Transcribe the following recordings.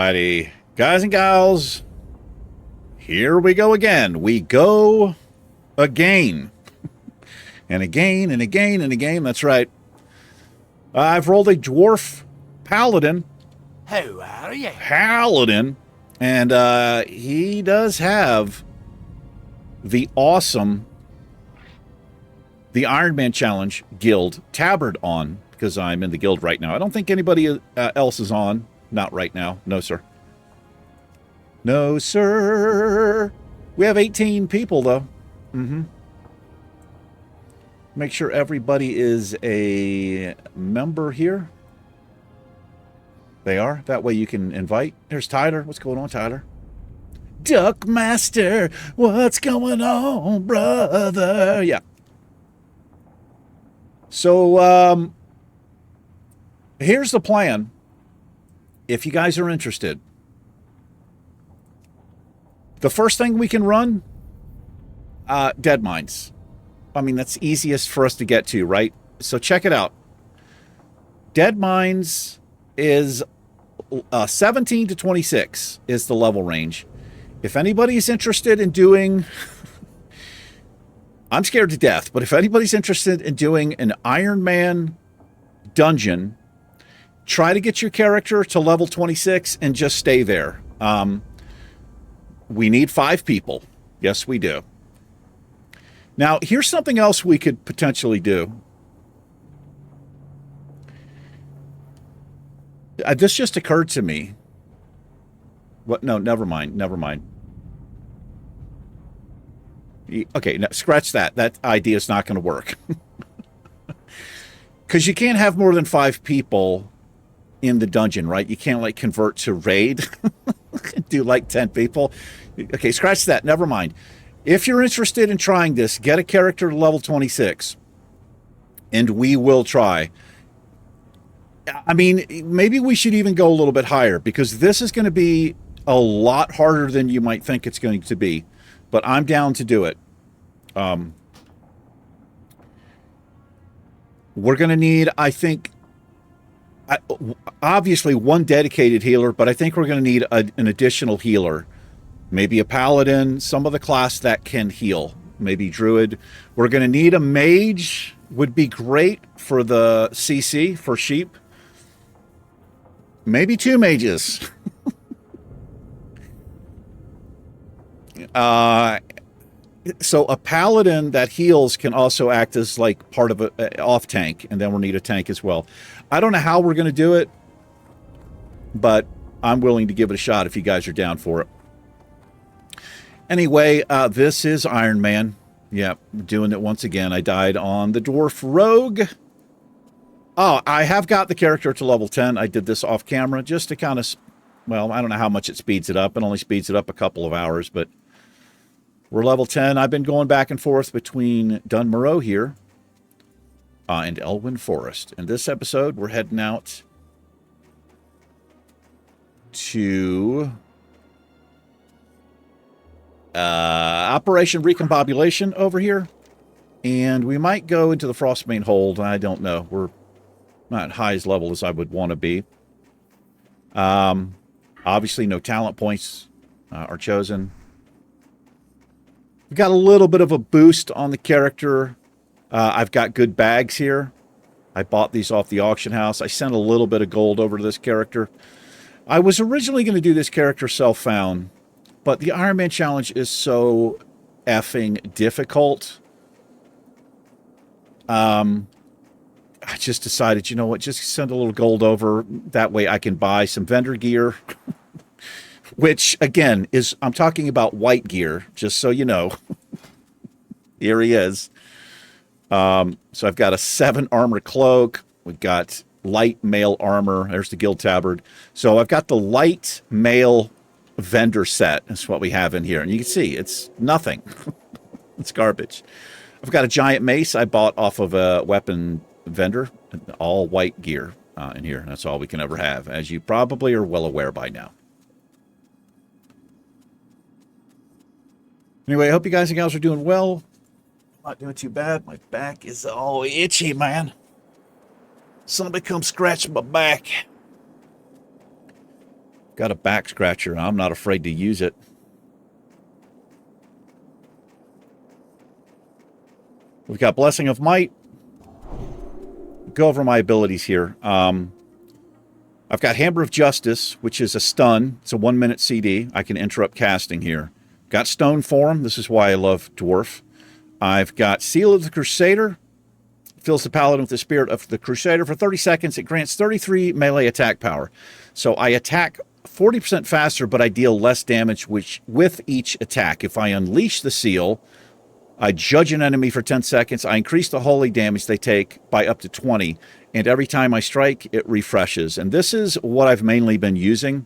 Alrighty, guys and gals, here we go again. We go again. And again, and again, and again. That's right. I've rolled a Dwarf Paladin. How are you? Paladin. And he does have the awesome, the Ironman Challenge Guild tabard on, because I'm in the guild right now. I don't think anybody else is on. Not right now. No, sir. No, sir. We have 18 people, though. Make sure everybody is a member here. They are. That way you can invite. There's Tyler. What's going on, Tyler? Duckmaster, what's going on, brother? Yeah. So, here's the plan. If you guys are interested, the first thing we can run, Dead Mines. I mean, that's easiest for us to get to, right? So check it out. Dead Mines is 17 to 26 is the level range. If anybody's interested in doing, I'm scared to death, but if anybody's interested in doing an Ironman dungeon, try to get your character to level 26 and just stay there. We need 5 people. Yes, we do. Now, here's something else we could potentially do. This just occurred to me. What? No, never mind. Never mind. Okay, no, scratch that. That idea is not going to work. Because you can't have more than 5 people in the dungeon, right? You can't, like, convert to raid. Do, like, 10 people. Okay, scratch that. Never mind. If you're interested in trying this, get a character to level 26. And we will try. I mean, maybe we should even go a little bit higher, because this is going to be a lot harder than you might think it's going to be. But I'm down to do it. We're going to need, I think, obviously one dedicated healer, but I think we're going to need an additional healer. Maybe a paladin, some of the class that can heal. Maybe druid. We're going to need a mage, would be great for the CC, for sheep. Maybe 2 mages. So a paladin that heals can also act as like part of a off tank, and then we'll need a tank as well. I don't know how we're going to do it, but I'm willing to give it a shot if you guys are down for it. Anyway, this is Iron Man. Yeah, doing it once again. I died on the Dwarf Rogue. Oh, I have got the character to level 10. I did this off camera just to kind of, well, I don't know how much it speeds it up. It only speeds it up a couple of hours, but we're level 10. I've been going back and forth between Dunmoreau here and Elwyn Forest. In this episode, we're heading out to Operation Recombobulation over here. And we might go into the Frostmane Hold. I don't know. We're not high as level as I would want to be. Obviously, no talent points are chosen. We got a little bit of a boost on the character. I've got good bags here. I bought these off the auction house. I sent a little bit of gold over to this character. I was originally going to do this character self-found, but the Ironman Challenge is so effing difficult. I just decided, you know what, just send a little gold over. That way I can buy some vendor gear. Which, again, is, I'm talking about white gear, just so you know. Here he is. So I've got a 7 armor cloak. We've got light mail armor. There's the guild tabard. So I've got the light mail vendor set. That's what we have in here. And you can see, it's nothing. It's garbage. I've got a giant mace I bought off of a weapon vendor. All white gear in here. That's all we can ever have, as you probably are well aware by now. Anyway, I hope you guys and gals are doing well. Not doing too bad. My back is all itchy, man. Somebody come scratch my back. Got a back scratcher. I'm not afraid to use it. We've got Blessing of Might. Go over my abilities here. I've got Hammer of Justice, which is a stun. It's a 1-minute CD. I can interrupt casting here. Got Stone Form. This is why I love Dwarf. I've got Seal of the Crusader. Fills the Paladin with the Spirit of the Crusader for 30 seconds. It grants 33 melee attack power. So I attack 40% faster, but I deal less damage with each attack. If I unleash the seal, I judge an enemy for 10 seconds. I increase the holy damage they take by up to 20. And every time I strike, it refreshes. And this is what I've mainly been using.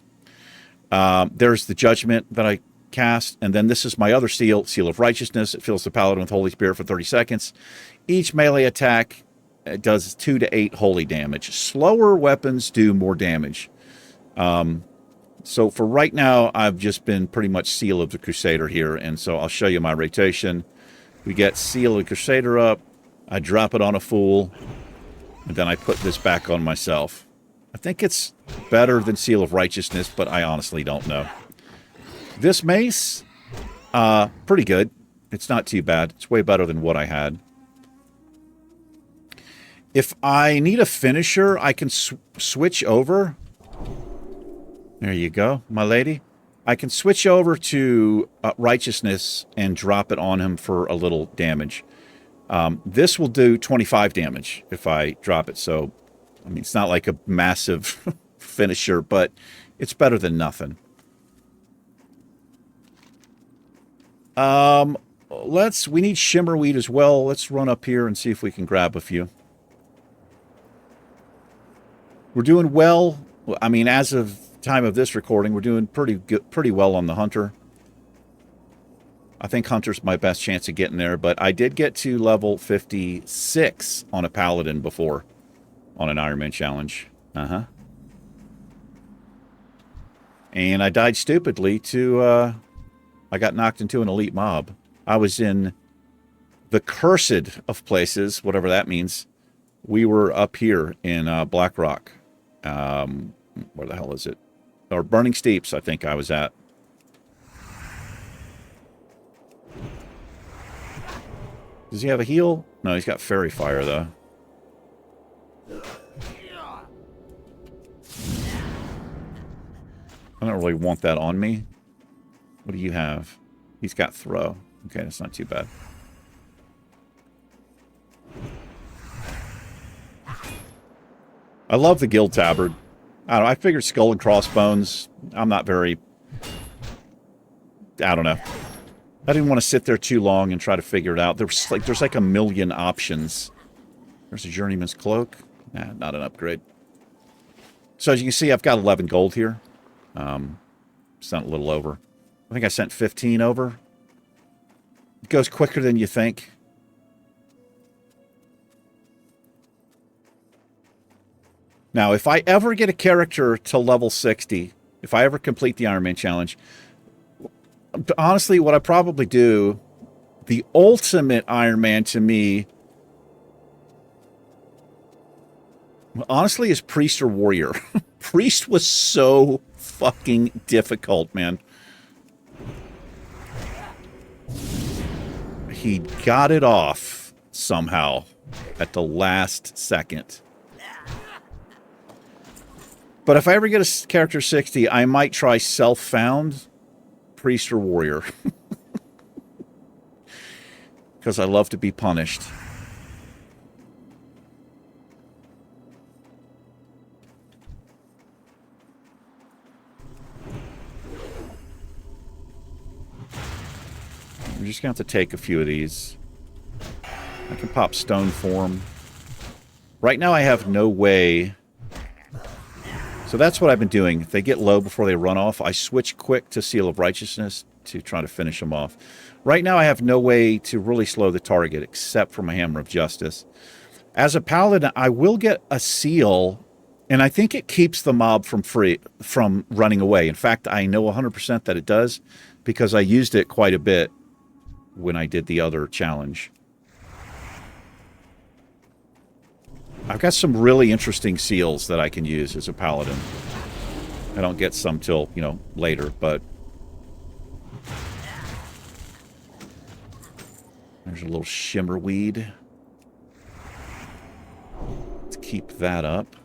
There's the Judgment that I cast. And then this is my other seal, Seal of Righteousness. It fills the Paladin with Holy Spirit for 30 seconds. Each melee attack does 2 to 8 holy damage. Slower weapons do more damage. So for right now, I've just been pretty much Seal of the Crusader here. And so I'll show you my rotation. We get Seal of the Crusader up. I drop it on a fool. And then I put this back on myself. I think it's better than Seal of Righteousness, but I honestly don't know. This mace, pretty good. It's not too bad. It's way better than what I had. If I need a finisher, I can switch over. There you go, my lady. I can switch over to Righteousness and drop it on him for a little damage. This will do 25 damage if I drop it. So, I mean, it's not like a massive finisher, but it's better than nothing. We need Shimmer Weed as well. Let's run up here and see if we can grab a few. We're doing well. I mean, as of time of this recording, we're doing pretty well on the Hunter. I think Hunter's my best chance of getting there, but I did get to level 56 on a Paladin before on an Ironman challenge. And I died stupidly to, I got knocked into an elite mob. I was in the cursed of places, whatever that means. We were up here in Blackrock. Where the hell is it? Or Burning Steeps, I think I was at. Does he have a heal? No, he's got Fairy Fire, though. I don't really want that on me. What do you have? He's got Throw. Okay, that's not too bad. I love the Guild Tabard. I don't know, I figured Skull and Crossbones. I'm not very... I don't know. I didn't want to sit there too long and try to figure it out. There's like a million options. There's a Journeyman's Cloak. Nah, not an upgrade. So as you can see, I've got 11 gold here. Sent a little over. I think I sent 15 over. It goes quicker than you think. Now, if I ever get a character to level 60, if I ever complete the Ironman challenge, honestly, what I probably do, the ultimate Ironman to me, honestly, is Priest or Warrior. Priest was so fucking difficult, man. He got it off somehow at the last second. But if I ever get a character 60, I might try Self-Found, Priest or Warrior. Because I love to be punished. I'm just going to have to take a few of these. I can pop Stone Form. Right now I have no way... So that's what I've been doing. If they get low before they run off, I switch quick to Seal of Righteousness to try to finish them off. Right now I have no way to really slow the target except for my Hammer of Justice. As a Paladin, I will get a seal, and I think it keeps the mob from running away. In fact, I know 100% that it does because I used it quite a bit when I did the other challenge. I've got some really interesting seals that I can use as a Paladin. I don't get some till, you know, later, but... There's a little shimmer weed. Let's keep that up.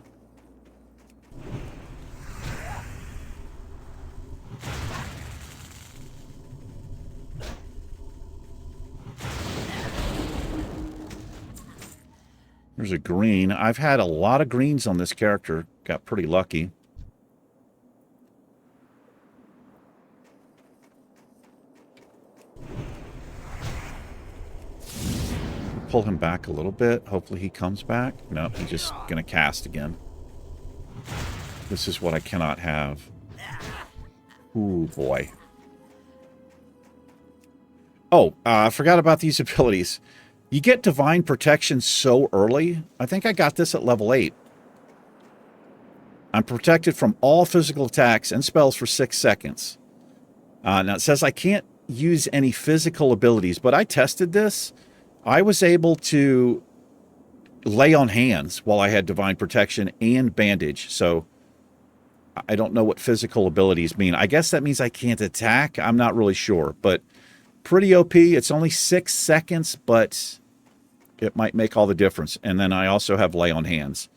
There's a green. I've had a lot of greens on this character. Got pretty lucky. Pull him back a little bit. Hopefully he comes back. No, he's just going to cast again. This is what I cannot have. Ooh, boy. Oh, I forgot about these abilities. You get Divine Protection so early. I think I got this at level 8. I'm protected from all physical attacks and spells for 6 seconds. Now, it says I can't use any physical abilities, but I tested this. I was able to lay on hands while I had Divine Protection and Bandage, so I don't know what physical abilities mean. I guess that means I can't attack. I'm not really sure, but pretty OP. It's only 6 seconds, but it might make all the difference. And then I also have lay on hands.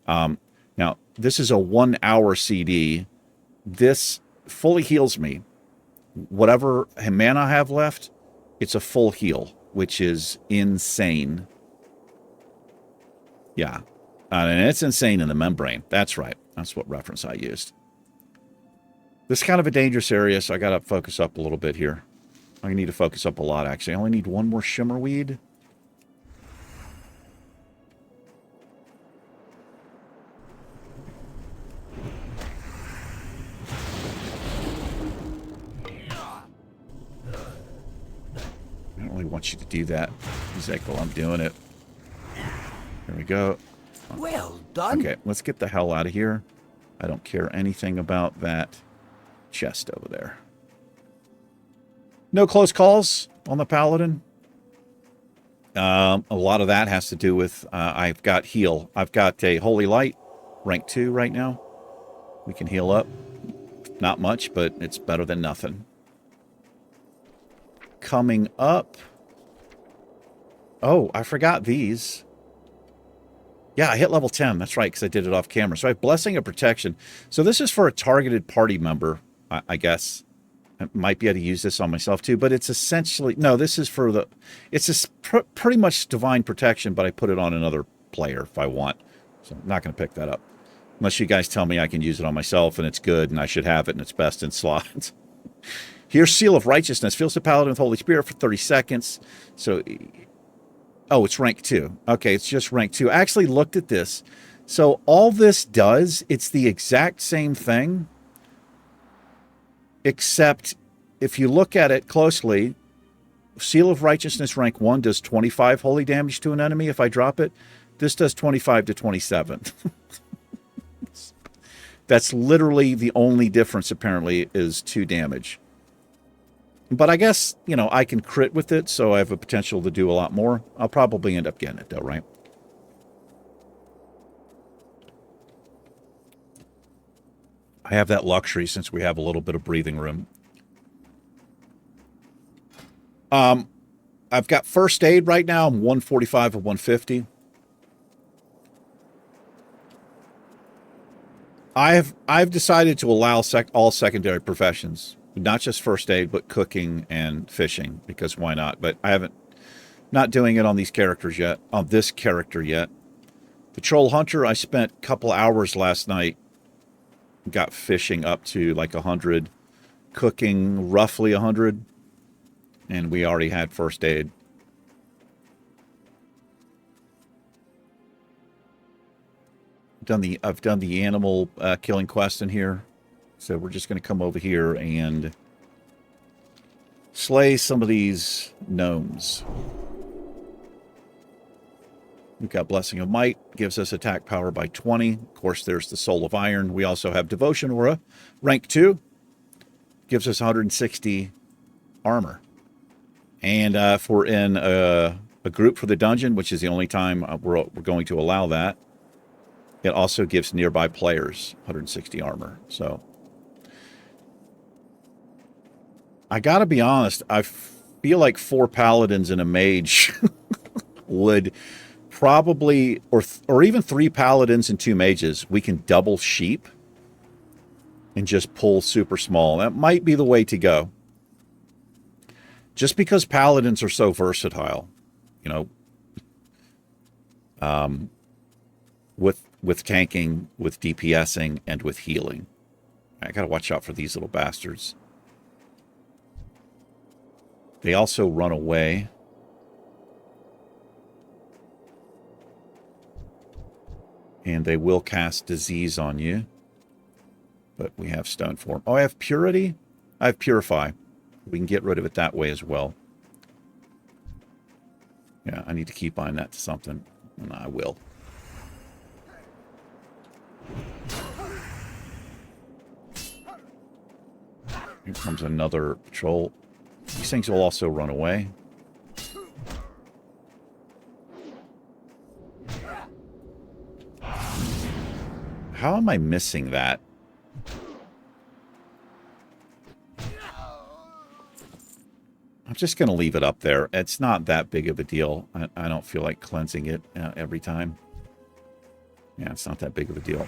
Now, this is a 1 hour CD. This fully heals me. Whatever mana I have left, it's a full heal, which is insane. Yeah. And it's insane in the membrane. That's right. That's what reference I used. This is kind of a dangerous area, so I got to focus up a little bit here. I need to focus up a lot, actually. I only need one more shimmer weed. I don't really want you to do that. He's like, well, I'm doing it. There we go. Well done. Okay, let's get the hell out of here. I don't care anything about that chest over there. No close calls on the Paladin. A lot of that has to do with I've got heal. I've got a Holy Light, rank 2 right now. We can heal up. Not much, but it's better than nothing. Coming up. Oh, I forgot these. Yeah, I hit level 10. That's right, because I did it off camera. So I have Blessing of Protection. So this is for a targeted party member, I guess. I might be able to use this on myself too, but it's essentially... No, this is for the... It's pretty much Divine Protection, but I put it on another player if I want. So I'm not going to pick that up. Unless you guys tell me I can use it on myself and it's good and I should have it and it's best in slots. Here's Seal of Righteousness. Fills the Paladin with Holy Spirit for 30 seconds. So... Oh, it's rank 2. Okay, it's just rank 2. I actually looked at this. So all this does, it's the exact same thing. Except if you look at it closely, Seal of Righteousness rank 1 does 25 holy damage to an enemy if I drop it. This does 25 to 27. That's literally the only difference, apparently, is 2 damage. But I guess, you know, I can crit with it, so I have a potential to do a lot more. I'll probably end up getting it, though, right? I have that luxury since we have a little bit of breathing room. I've got first aid right now. I'm 145 of 150. I've decided to allow all secondary professions. Not just first aid, but cooking and fishing, because why not? But I haven't, not doing it on these characters yet, on this character yet. The Troll Hunter, I spent a couple hours last night, got fishing up to like 100, cooking roughly 100, and we already had first aid. I've done the animal killing quest in here. So we're just going to come over here and slay some of these gnomes. We've got Blessing of Might, gives us attack power by 20. Of course, there's the Soul of Iron. We also have Devotion Aura, rank 2. Gives us 160 armor. And if we're in a group for the dungeon, which is the only time we're going to allow that, It also gives nearby players 160 armor. So I gotta be honest, I feel like 4 paladins and a mage would probably, or even 3 paladins and 2 mages, we can double sheep and just pull super small. That might be the way to go. Just because paladins are so versatile, you know, with tanking, with DPSing, and with healing. I gotta watch out for these little bastards. They also run away. And they will cast disease on you. But we have stone form. Oh, I have purity? I have purify. We can get rid of it that way as well. Yeah, I need to keep buying that to something. And I will. Here comes another patrol. These things will also run away. How am I missing that? I'm just going to leave it up there. It's not that big of a deal. I don't feel like cleansing it every time. Yeah, it's not that big of a deal.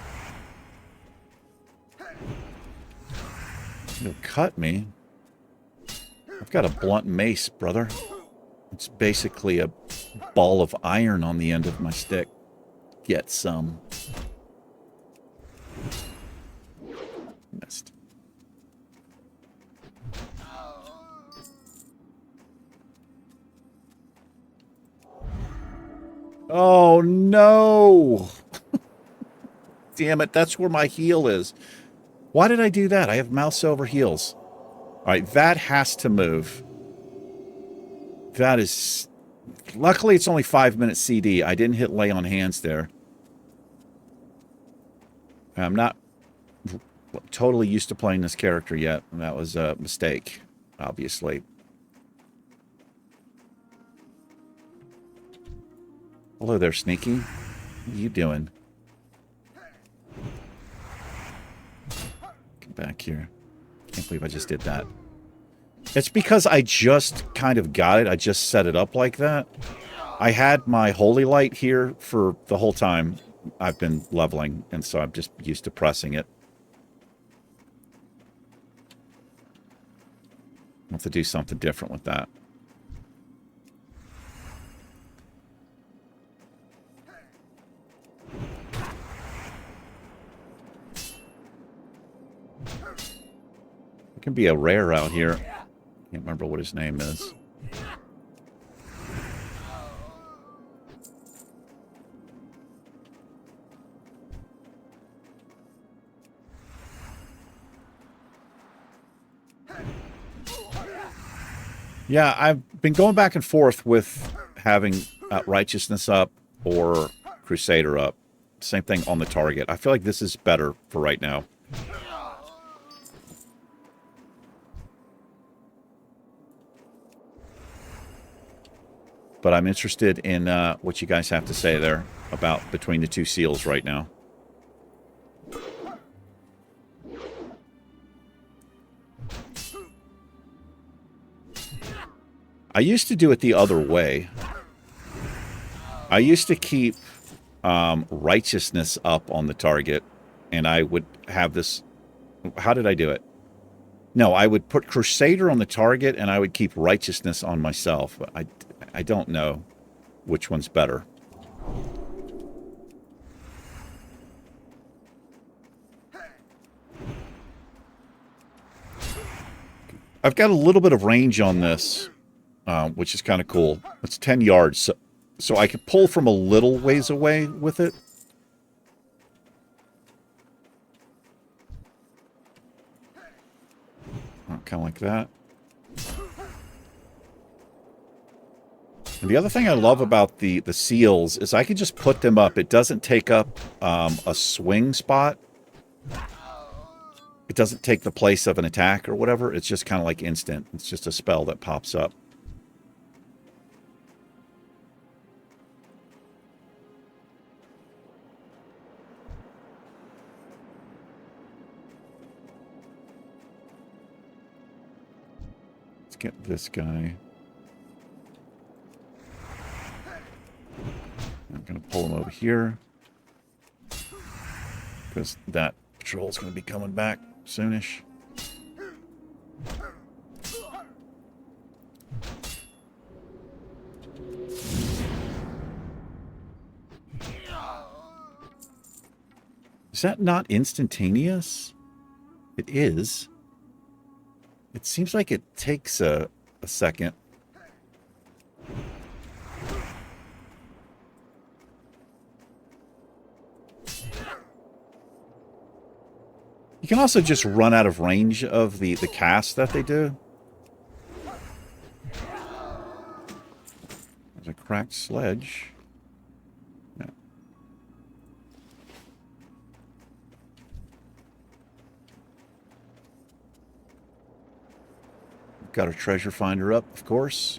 You'll cut me. I've got a blunt mace, brother. It's basically a ball of iron on the end of my stick. Get some. Missed. Oh, no. Damn it, that's where my heal is. Why did I do that? I have mouse over heals. All right, that has to move. That is... Luckily, it's only 5 minutes CD. I didn't hit lay on hands there. I'm not totally used to playing this character yet. That was a mistake, obviously. Hello there, Sneaky. What are you doing? Get back here. Can't believe I just did that. It's because I just kind of got it. I just set it up like that. I had my Holy Light here for the whole time I've been leveling, and so I'm just used to pressing it. I'll have to do something different with that. It can be a rare out here. Can't remember what his name is. Yeah, I've been going back and forth with having Righteousness up or Crusader up. Same thing on the target. I feel like this is better for right now. But I'm interested in what you guys have to say there about between the two seals right now. I used to do it the other way. I used to keep Righteousness up on the target, and I would have this... How did I do it? No, I would put Crusader on the target, and I would keep Righteousness on myself. But I don't know which one's better. I've got a little bit of range on this, which is kind of cool. It's 10 yards, so I can pull from a little ways away with it. Kind of like that. And the other thing I love about the seals is I can just put them up. It doesn't take up a swing spot. It doesn't take the place of an attack or whatever. It's just kind of like instant. It's just a spell that pops up. Let's get this guy. I'm going to pull him over here. Because that patrol's going to be coming back soonish. Is that not instantaneous? It is. It seems like it takes a second. You can also just run out of range of the cast that they do. There's a cracked sledge. Yeah. Got our treasure finder up, of course.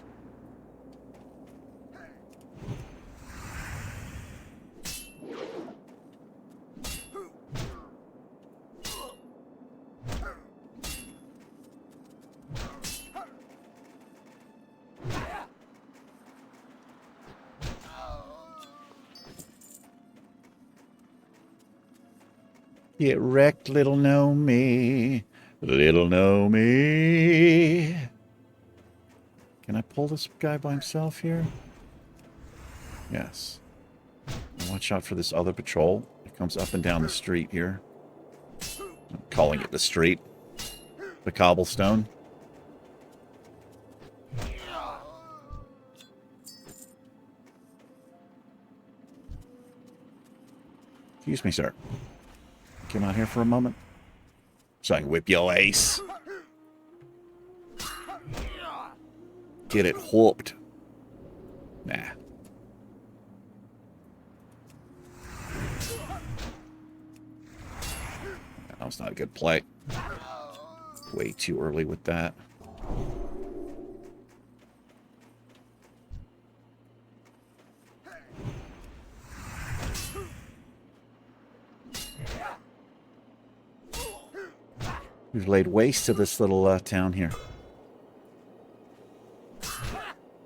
Get wrecked, little know me. Little know me. Can I pull this guy by himself here? Yes. Watch out for this other patrol. It comes up and down the street here. I'm calling it the street. The cobblestone. Excuse me, sir. Come out here for a moment. So I can whip your ace. Get it whooped. Nah. That was not a good play. Way too early with that. We've laid waste to this little town here.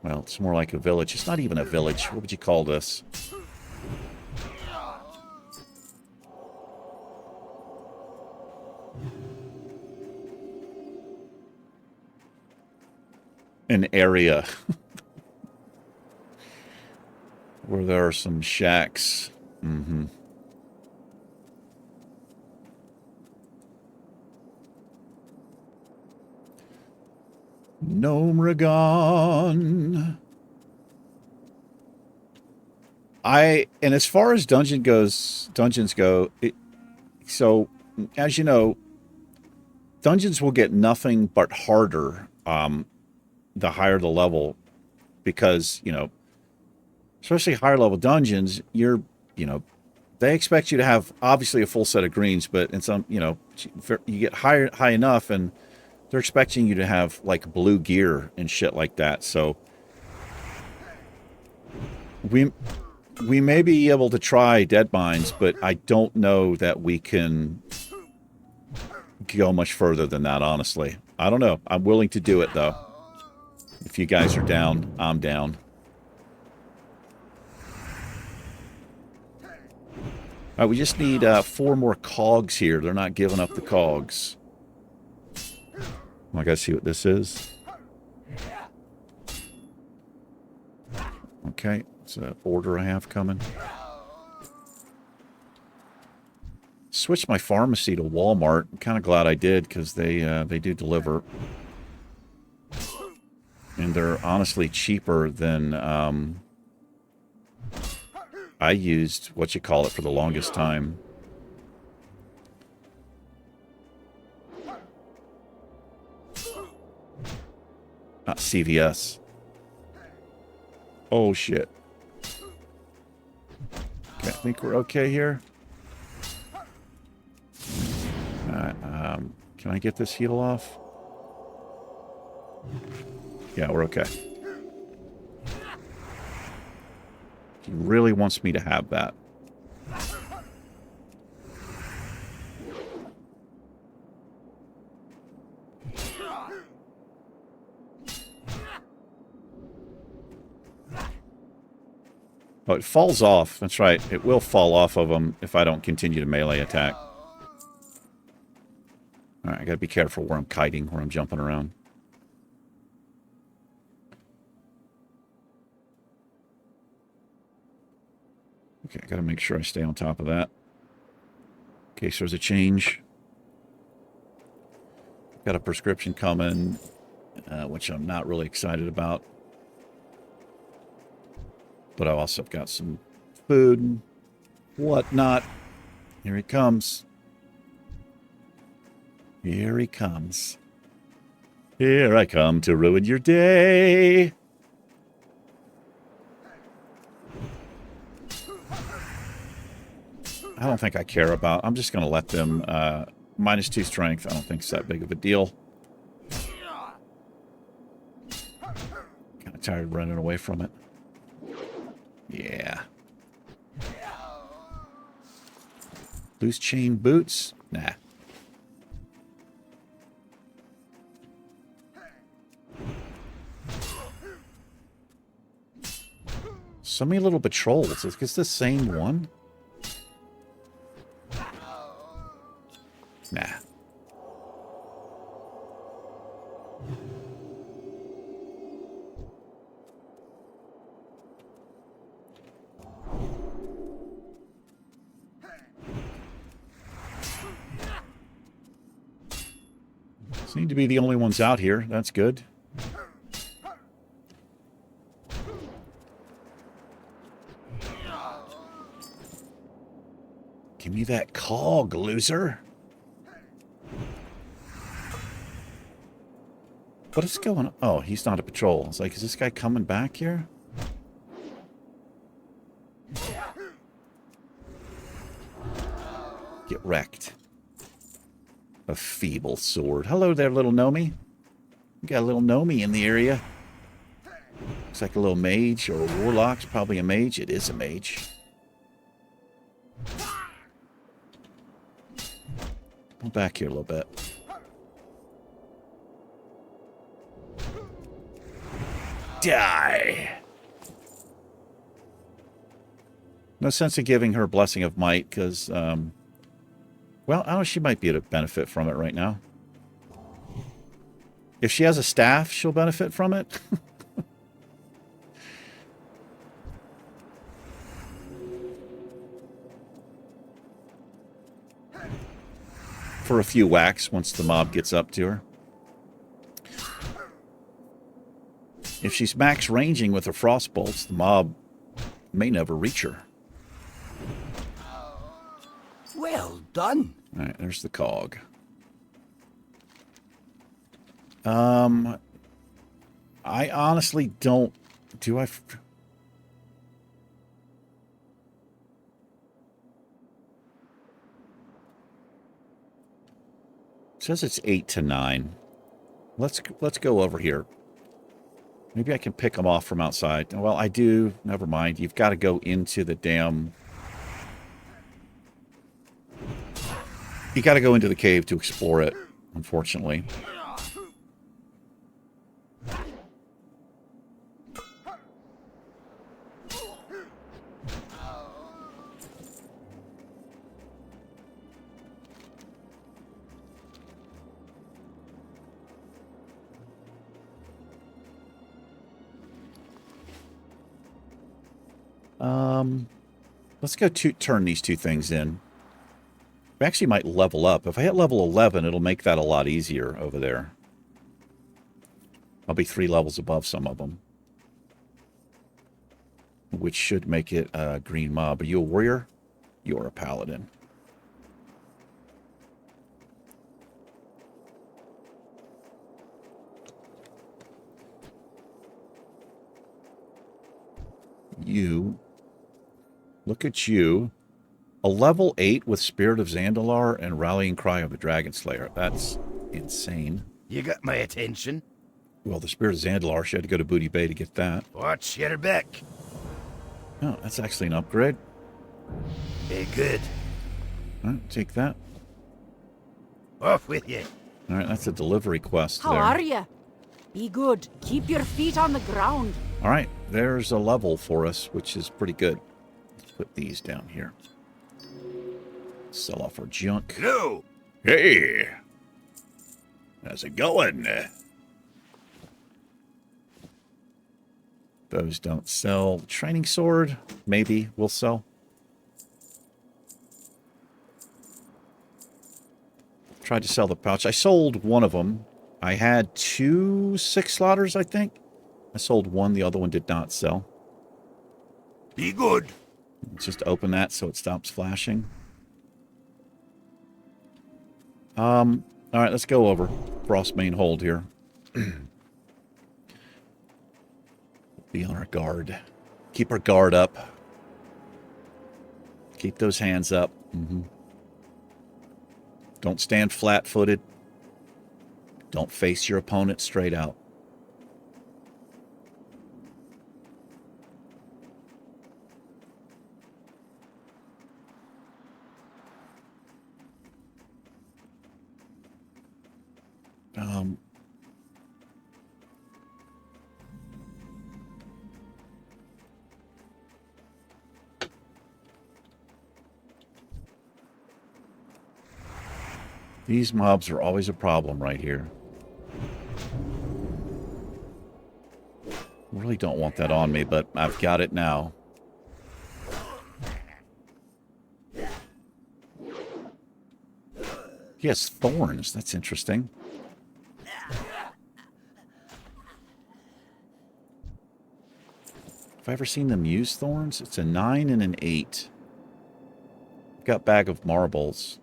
Well, it's more like a village. It's not even a village. What would you call this? An area where there are some shacks. Mm-hmm. Gnomeregan. And as far as dungeons go, so as you know, dungeons will get nothing but harder the higher the level, because, you know, especially higher level dungeons, they expect you to have obviously a full set of greens, but in some, you get high enough and they're expecting you to have like blue gear and shit like that. So we may be able to try dead mines, but I don't know that we can go much further than that, honestly. I don't know. I'm willing to do it though. If you guys are down, I'm down. All right, we just need 4 more cogs here. They're not giving up the cogs. I gotta see what this is. Okay, it's an order I have coming. Switched my pharmacy to Walmart. I'm kind of glad I did, because they do deliver. And they're honestly cheaper than I used, for the longest time. Not CVS. Oh, shit. Okay, I think we're okay here. Alright, can I get this heal off? Yeah, we're okay. He really wants me to have that. Oh, it falls off. That's right. It will fall off of them if I don't continue to melee attack. Alright, I gotta be careful where I'm kiting, where I'm jumping around. Okay, I gotta make sure I stay on top of that. In case there's a change. Got a prescription coming, which I'm not really excited about. But I also got some food and whatnot. Here he comes. Here he comes. Here I come to ruin your day. I don't think I care about... I'm just going to let them... -2 strength. I don't think it's that big of a deal. Kind of tired running away from it. Yeah. Loose chain boots? Nah. So many little patrols. Is this the same one? Nah. Seem to be the only ones out here. That's good. Give me that cog, loser. What is going on? Oh, he's not a patrol. It's like, is this guy coming back here? Get wrecked. A feeble sword. Hello there, little Gnomie. We got a little Gnomie in the area. Looks like a little mage or a warlock. It's probably a mage. It is a mage. Come back here a little bit. Die! No sense in giving her Blessing of Might, because, well, I don't know, she might be able to benefit from it right now. If she has a staff, she'll benefit from it. For a few whacks once the mob gets up to her. If she's max ranging with her frost bolts, the mob may never reach her. Well done. All right, there's the cog. I honestly don't... Do I... It says it's 8 to 9. Let's go over here. Maybe I can pick them off from outside. Well, I do. Never mind. You've got to go into the damn... You got to go into the cave to explore it, unfortunately. Let's go turn these two things in. We actually might level up. If I hit level 11, it'll make that a lot easier over there. I'll be 3 levels above some of them. Which should make it a green mob. Are you a warrior? You're a paladin. You... Look at you. A level 8 with Spirit of Zandalar and Rallying Cry of the Dragon Slayer. That's insane. You got my attention. Well, the Spirit of Zandalar, she had to go to Booty Bay to get that. Watch your back. Oh, that's actually an upgrade. Be good. All right, take that. Off with you. All right, that's a delivery quest How there. are you? Be good. Keep your feet on the ground. All right, there's a level for us, which is pretty good. Let's put these down here. Sell off our junk. Hello. Hey, how's it going? Those don't sell. Training sword, maybe will sell. Tried to sell the pouch. I sold one of them. I had 2 6 slaughters, I think. I sold one. The other one did not sell. Be good. Let's just open that so it stops flashing. All right, let's go over Frostmane Hold here. Be on our guard. Keep our guard up. Keep those hands up. Don't stand flat-footed. Don't face your opponent straight out. These mobs are always a problem right here. Really don't want that on me, but I've got it now. He has thorns. That's interesting. Have I ever seen them use thorns? It's a 9 and an 8. I've got bag of marbles.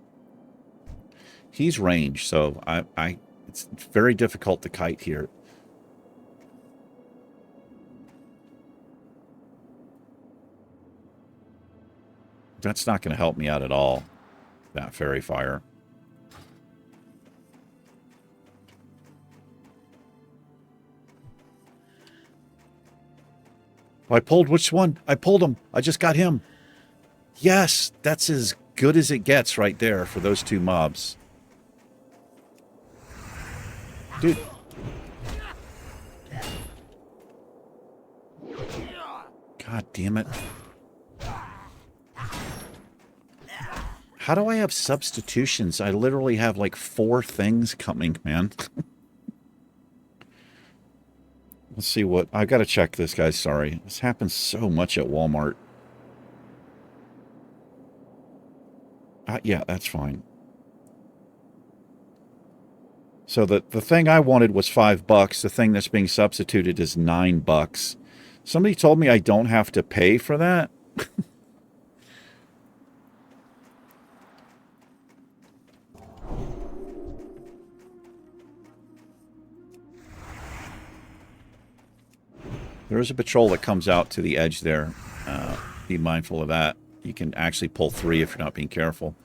He's range, so it's very difficult to kite here. That's not going to help me out at all, that fairy fire. Oh, I pulled which one? I pulled him. I just got him. Yes, that's as good as it gets right there for those 2 mobs. Dude. God damn it. How do I have substitutions? I literally have like 4 things coming, man. Let's see what... I gotta check this, guys. Sorry. This happens so much at Walmart. Yeah, that's fine. So the thing I wanted was $5. The thing that's being substituted is $9. Somebody told me I don't have to pay for that. There is a patrol that comes out to the edge there. Be mindful of that. You can actually pull 3 if you're not being careful.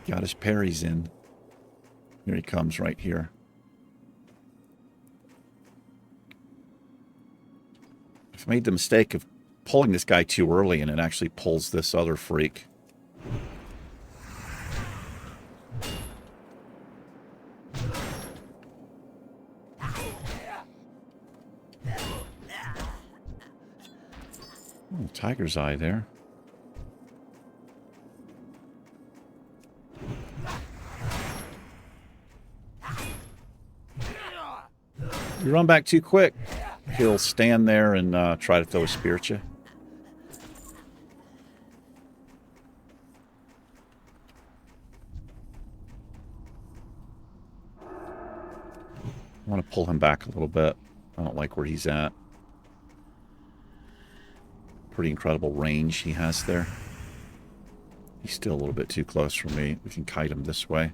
Got his parries in. Here he comes right here. I've made the mistake of pulling this guy too early and it actually pulls this other freak. Oh, tiger's eye there. You run back too quick, he'll stand there and try to throw a spear at you. I want to pull him back a little bit. I don't like where he's at. Pretty incredible range he has there. He's still a little bit too close for me. We can kite him this way.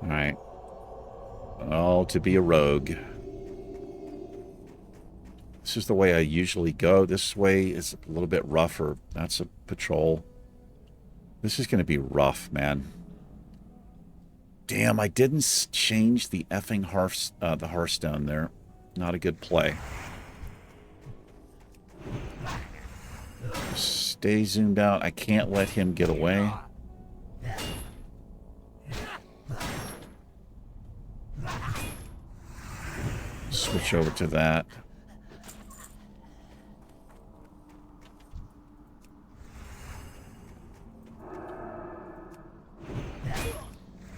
Alright. Oh, to be a rogue. This is the way I usually go. This way is a little bit rougher. That's a patrol. This is going to be rough, man. damn, I didn't change the effing the Hearthstone there. Not a good play. Stay zoomed out. I can't let him get away. Switch over to that.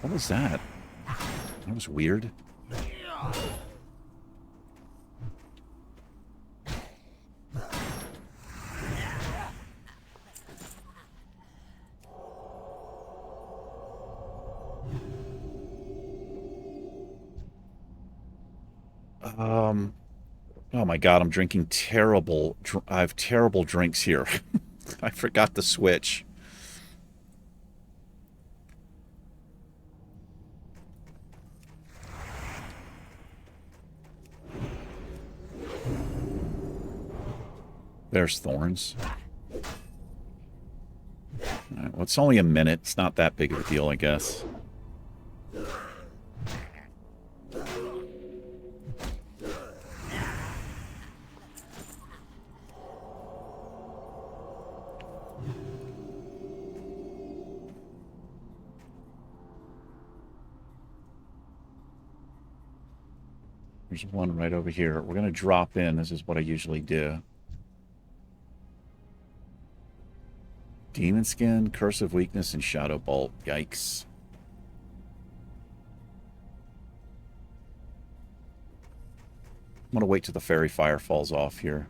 What was that? That was weird. Oh my God, I'm drinking terrible. I have terrible drinks here. I forgot to switch. There's thorns. All right, well, it's only a minute. It's not that big of a deal, I guess. There's one right over here. We're going to drop in. This is what I usually do. Demon Skin, Curse of Weakness, and Shadow Bolt. Yikes. I'm going to wait till the Fairy Fire falls off here.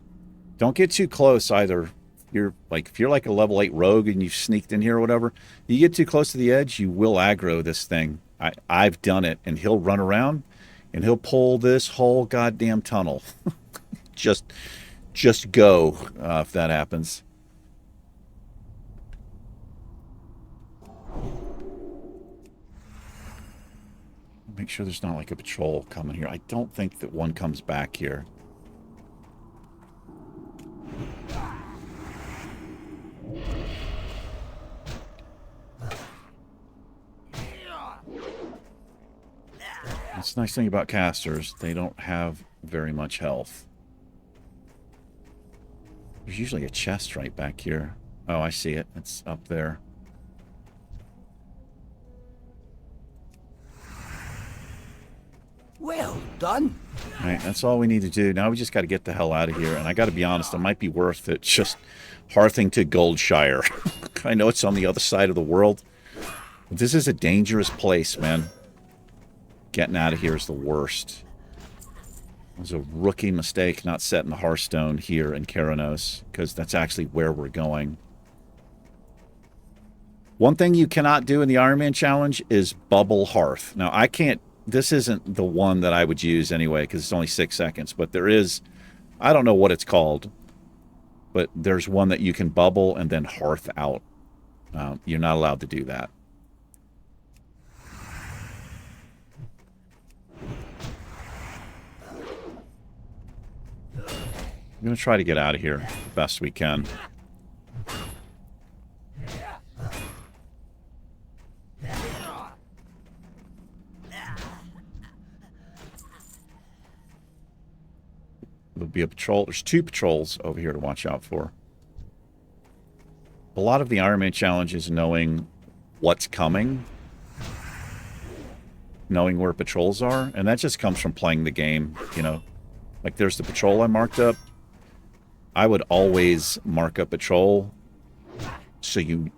Don't get too close either. If you're like a level 8 rogue and you've sneaked in here or whatever, you get too close to the edge, you will aggro this thing. I've done it, and he'll run around and he'll pull this whole goddamn tunnel. just go if that happens. Make sure there's not like a patrol coming here. I don't think that one comes back here. That's the nice thing about casters. They don't have very much health. There's usually a chest right back here. Oh, I see it. It's up there. Well done. All right, that's all we need to do. Now we just got to get the hell out of here. And I got to be honest, it might be worth it just hearthing to Goldshire. I know it's on the other side of the world. But this is a dangerous place, man. Getting out of here is the worst. It was a rookie mistake not setting the Hearthstone here in Keranos, because that's actually where we're going. One thing you cannot do in the Ironman challenge is bubble hearth. Now, I can't. This isn't the one that I would use anyway, because it's only 6 seconds. But there is, I don't know what it's called, but there's one that you can bubble and then hearth out. You're not allowed to do that. I'm going to try to get out of here the best we can. There'll be a patrol. There's 2 patrols over here to watch out for. A lot of the Ironman challenge is knowing what's coming. Knowing where patrols are. And that just comes from playing the game, you know. Like there's the patrol I marked up. I would always mark up patrol so you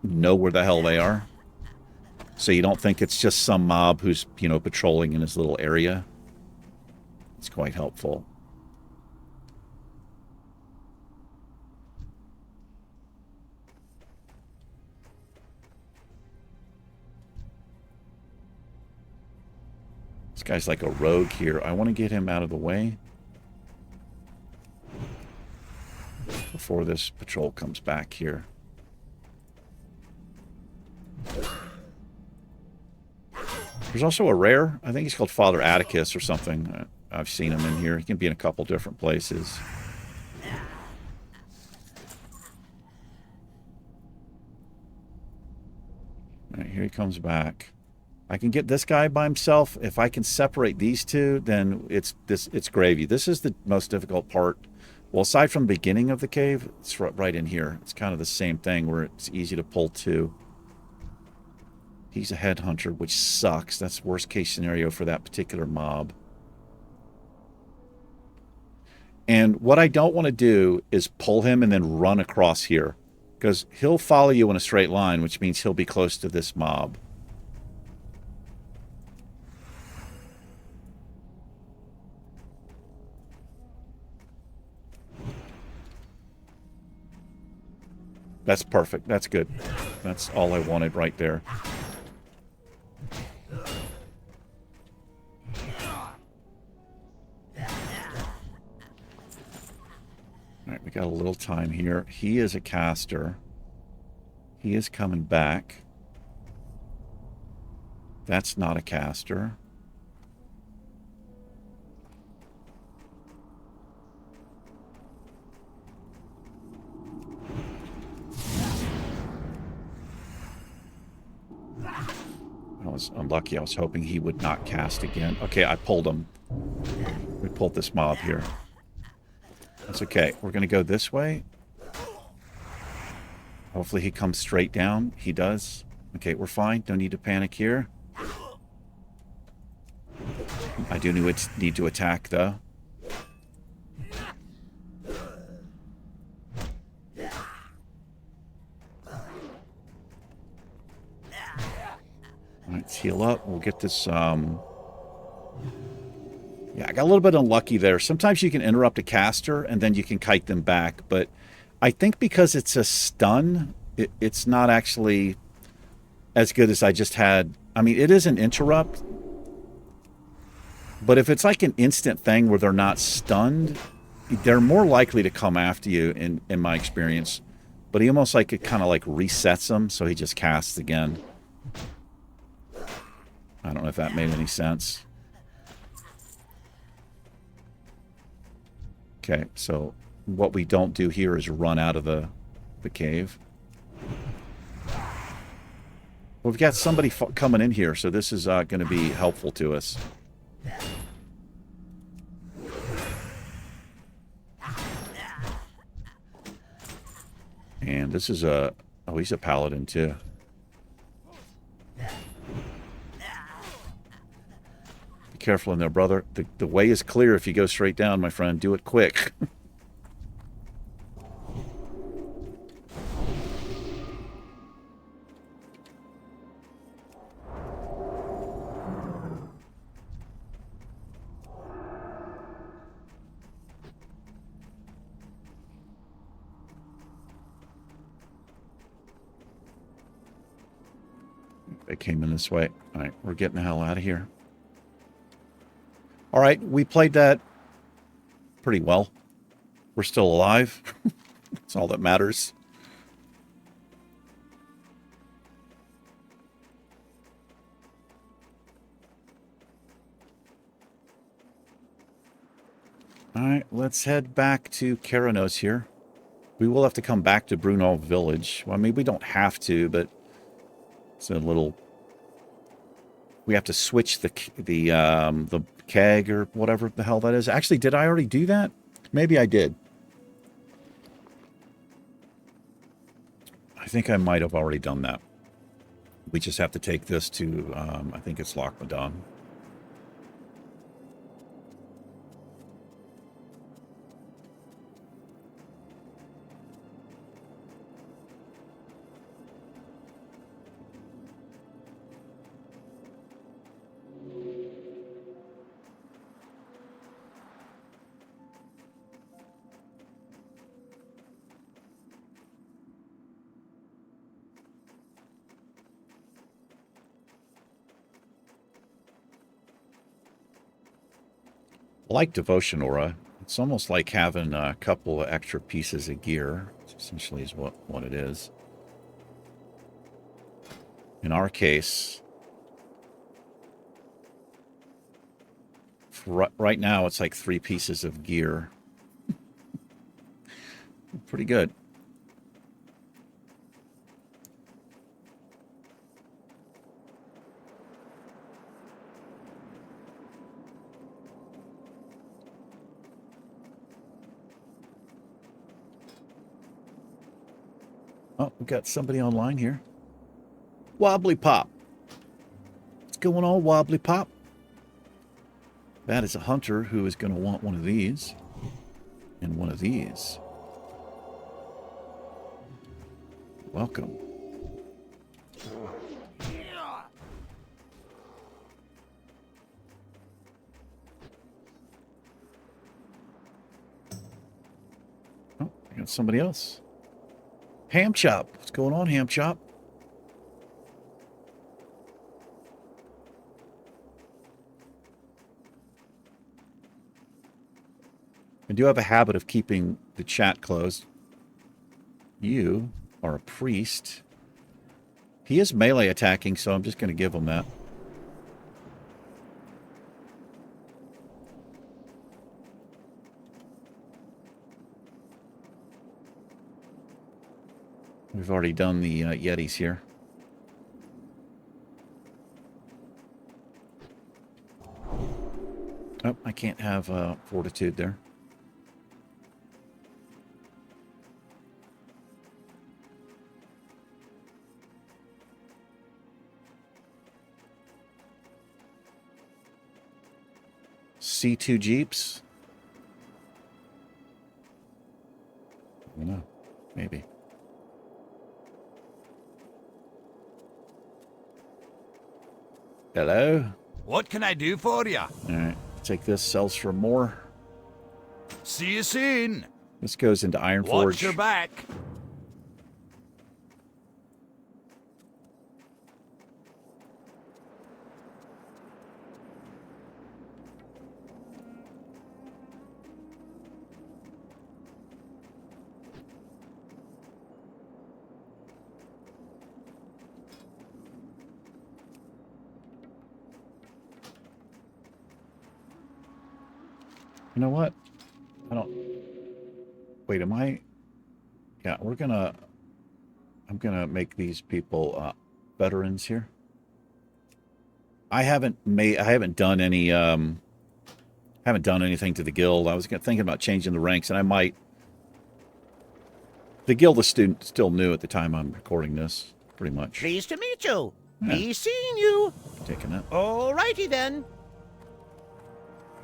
know where the hell they are. So you don't think it's just some mob who's, you know, patrolling in his little area. It's quite helpful. This guy's like a rogue here. I want to get him out of the way before this patrol comes back here. There's also a rare. I think he's called Father Atticus or something. I've seen him in here. He can be in a couple different places. All right, here he comes back. I can get this guy by himself. If I can separate these two, then it's gravy. This is the most difficult part. Well, aside from the beginning of the cave, it's right in here. It's kind of the same thing where it's easy to pull two. He's a headhunter, which sucks. That's worst case scenario for that particular mob. And what I don't want to do is pull him and then run across here, because he'll follow you in a straight line, which means he'll be close to this mob. That's perfect. That's good. That's all I wanted right there. All right, we got a little time here. He is a caster. He is coming back. That's not a caster. I was unlucky. I was hoping he would not cast again. Okay, I pulled him. We pulled this mob here. That's okay. We're going to go this way. Hopefully he comes straight down. He does. Okay, we're fine. No need to panic here. I do need to attack, though. Let's heal up. We'll get this, yeah, I got a little bit unlucky there. Sometimes you can interrupt a caster and then you can kite them back. But I think because it's a stun, it's not actually as good as I just had. I mean, it is an interrupt. But if it's like an instant thing where they're not stunned, they're more likely to come after you in my experience. But he almost like it kind of like resets them, so he just casts again. I don't know if that made any sense. Okay, so what we don't do here is run out of the cave. We've got somebody coming in here, so this is going to be helpful to us. And this is a... Oh, he's a paladin, too. Be careful in there, brother. The way is clear if you go straight down, my friend. Do it quick. They came in this way. All right, we're getting the hell out of here. All right, we played that pretty well. We're still alive. That's all that matters. All right, let's head back to Keranos here. We will have to come back to Brunel Village. Well, I mean, we don't have to, but it's a little... We have to switch the keg or whatever the hell that is. Actually, did I already do that? Maybe I did. I think I might have already done that. We just have to take this to, I think it's Lochmadon. I like Devotion Aura. It's almost like having a couple of extra pieces of gear. Essentially is what it is. In our case, right now it's like 3 pieces of gear. Pretty good. Oh, we've got somebody online here. Wobbly Pop. What's going on, Wobbly Pop? That is a hunter who is going to want one of these. And one of these. Welcome. Oh, I got somebody else. Ham Chop. What's going on, Ham Chop? I do have a habit of keeping the chat closed. You are a priest. He is melee attacking, so I'm just going to give him that. We've already done the Yetis here. Oh, I can't have Fortitude there. C2 Jeeps? I don't know. Maybe. Hello? What can I do for you? Alright. Take this. Sells for more. See you soon. This goes into Ironforge. Watch your back. You know what? I don't... Wait, am I... Yeah, we're gonna... I'm gonna make these people veterans here. I haven't done any... haven't done anything to the guild. I was thinking about changing the ranks, and I might... The guild is still new at the time I'm recording this, pretty much. Pleased to meet you. Yeah. Be seeing you. Taking it. Alrighty then.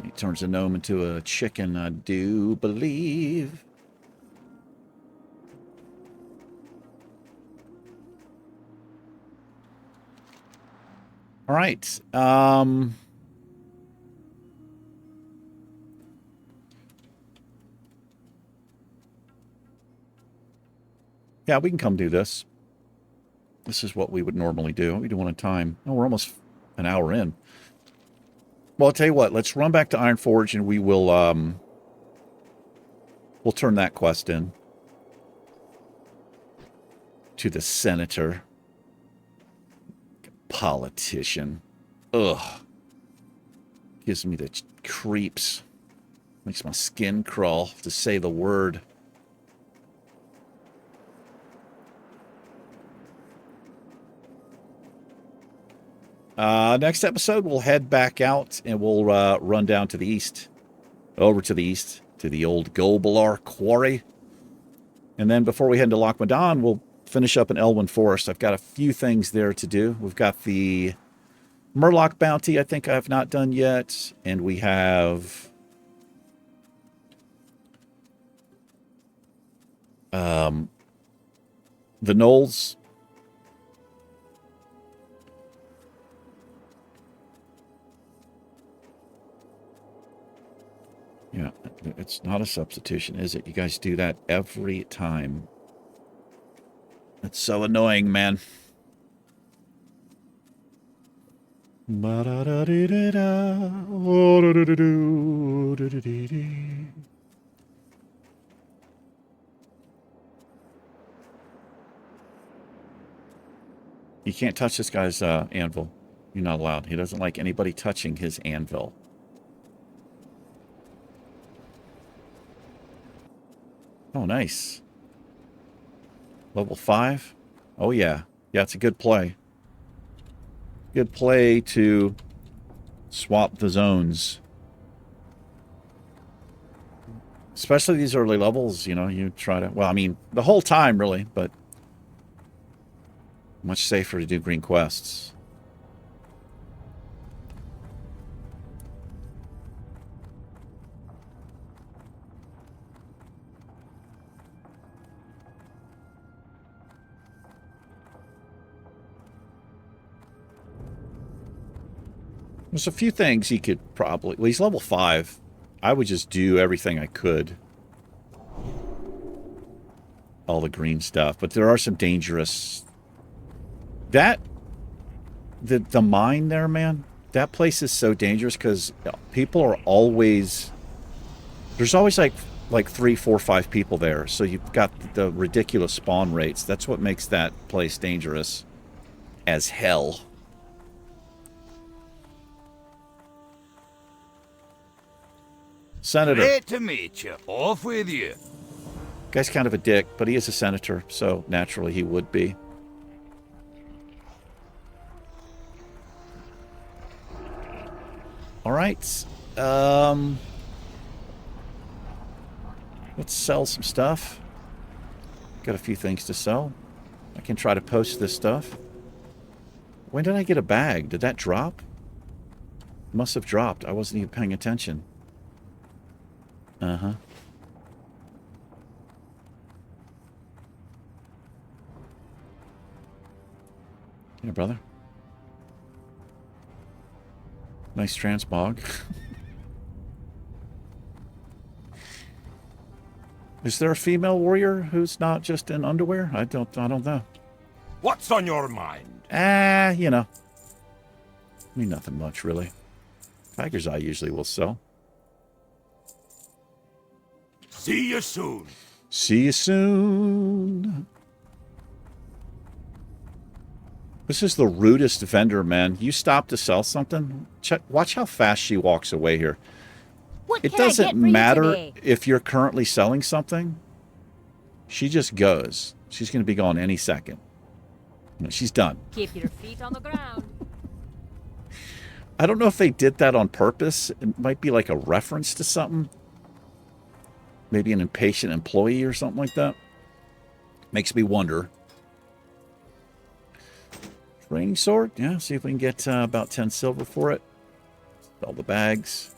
He turns a gnome into a chicken, I do believe. All right. Yeah, we can come do this. This is what we would normally do. We do one at a time. Oh, we're almost an hour in. Well, I'll tell you what. Let's run back to Ironforge, and we will we'll turn that quest in to the senator. Politician. Ugh. Gives me the creeps. Makes my skin crawl to say the word. Next episode, we'll head back out and we'll run down to the east. Over to the east, to the old Golbalar Quarry. And then before we head to Loch Madan, we'll finish up in Elwyn Forest. I've got a few things there to do. We've got the Murloc bounty I think I have not done yet. And we have... the Knolls. Yeah, it's not a substitution, is it? You guys do that every time. It's so annoying, man. You can't touch this guy's anvil. You're not allowed. He doesn't like anybody touching his anvil. Oh, nice. Level 5? Oh, yeah. Yeah, it's a good play. Good play to swap the zones. Especially these early levels, you know, you try to... Well, I mean, the whole time, really, but Much safer to do green quests. There's a few things he could probably... Well, he's level 5. I would just do everything I could. All the green stuff. But there are some dangerous... That... The mine there, man, that place is so dangerous because people are always... There's always like 3, 4, 5 people there. So you've got the ridiculous spawn rates. That's what makes that place dangerous as hell. Senator. Great to meet you. Off with you. Guy's kind of a dick, but he is a senator, so naturally he would be. All right. Let's sell some stuff. Got a few things to sell. I can try to post this stuff. When did I get a bag? Did that drop? Must have dropped. I wasn't even paying attention. Uh-huh. Yeah, brother. Nice transmog. Is there a female warrior who's not just in underwear? I don't know. What's on your mind? You know. I mean, nothing much, really. Tiger's Eye usually will sell. See you soon. See you soon. This is the rudest vendor, man. You stop to sell something. Watch how fast she walks away here. What It can I doesn't get for you matter today? if you're currently selling something. She just goes. She's going to be gone any second. She's done. Keep your feet on the ground. I don't know if they did that on purpose. It might be like a reference to something. Maybe an impatient employee or something like that. Makes me wonder. Training sword? Yeah, see if we can get about 10 silver for it. Sell the bags.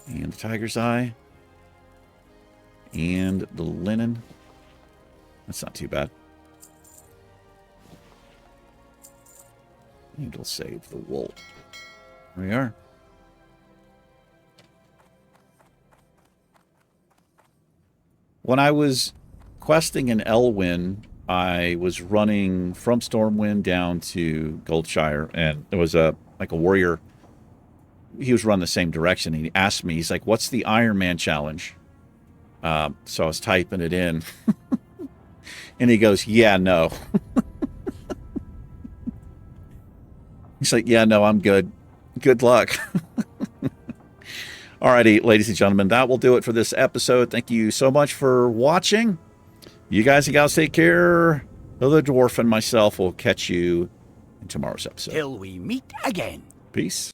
And the tiger's eye. And the linen. That's not too bad. And we'll save the wool. There we are. When I was questing in Elwyn, I was running from Stormwind down to Goldshire, and there was a warrior. He was running the same direction. He asked me, he's like, "What's the Ironman challenge?" So I was typing it in, and he goes, "Yeah, no." He's like, "Yeah, no, I'm good. Good luck." Alrighty, ladies and gentlemen, that will do it for this episode. Thank you so much for watching. You guys and gals take care. The dwarf and myself will catch you in tomorrow's episode. Till we meet again. Peace.